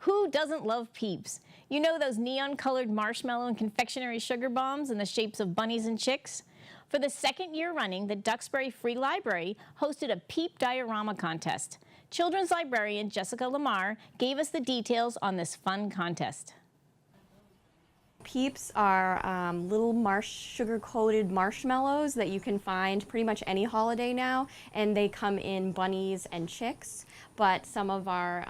Who doesn't love Peeps? You know those neon-colored marshmallow and confectionery sugar bombs in the shapes of bunnies and chicks? For the second year running, the Duxbury Free Library hosted a Peep diorama contest. Children's librarian Jessica Lamar gave us the details on this fun contest. Peeps are little sugar-coated marshmallows that you can find pretty much any holiday now, and they come in bunnies and chicks. But some of our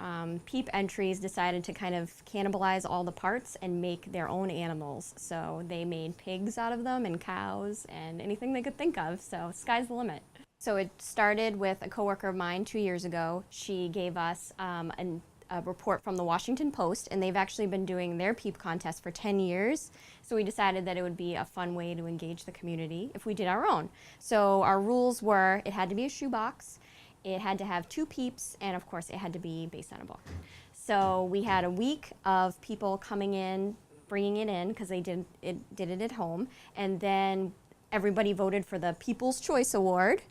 Peep entries decided to kind of cannibalize all the parts and make their own animals. So they made pigs out of them and cows and anything they could think of, so sky's the limit. So it started with a coworker of mine 2 years ago. She gave us a report from the Washington Post, and they've actually been doing their Peep contest for 10 years. So we decided that it would be a fun way to engage the community if we did our own. So our rules were it had to be a shoebox, it had to have 2 Peeps, and of course it had to be based on a book. So we had a week of people coming in, bringing it in, because they did it at home, and then everybody voted for the People's Choice Award,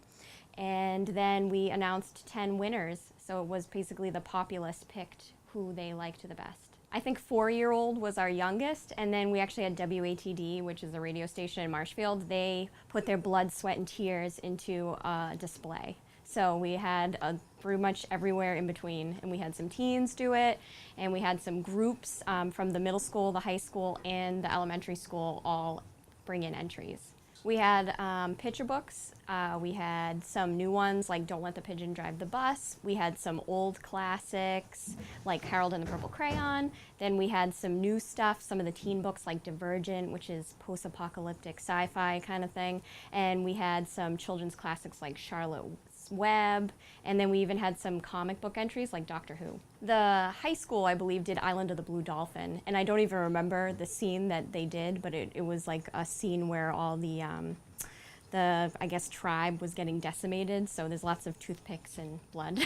and then we announced 10 winners. So it was basically the populace picked who they liked the best. I think 4-year-old was our youngest, and then we actually had WATD, which is a radio station in Marshfield. They put their blood, sweat, and tears into a display. So we had pretty much everywhere in between, and we had some teens do it, and we had some groups from the middle school, the high school, and the elementary school all bring in entries. We had picture books. We had some new ones like Don't Let the Pigeon Drive the Bus. We had some old classics like Harold and the Purple Crayon. Then we had some new stuff, some of the teen books like Divergent, which is post-apocalyptic sci-fi kind of thing. And we had some children's classics like Charlotte's Web. And then we even had some comic book entries like Doctor Who. The high school, I believe, did Island of the Blue Dolphin. And I don't even remember the scene that they did, but it was like a scene where all the I guess, tribe was getting decimated, so there's lots of toothpicks and blood.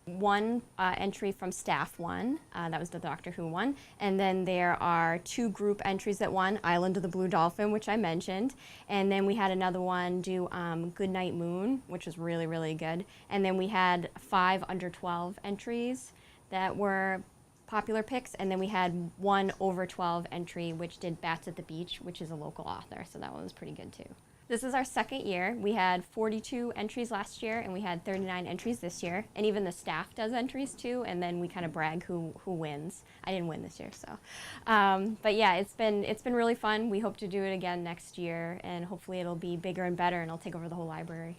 One entry from staff won, that was the Doctor Who one, and then there are 2 group entries that won, Island of the Blue Dolphin, which I mentioned, and then we had another one do Goodnight Moon, which was really, really good, and then we had 5 under 12 entries that were popular picks, and then we had 1 over 12 entry which did Bats at the Beach, which is a local author, so that one was pretty good too. This is our second year. We had 42 entries last year, and we had 39 entries this year, and even the staff does entries too, and then we kind of brag who wins. I didn't win this year, so. But yeah, it's been really fun. We hope to do it again next year, and hopefully it'll be bigger and better, and it'll take over the whole library.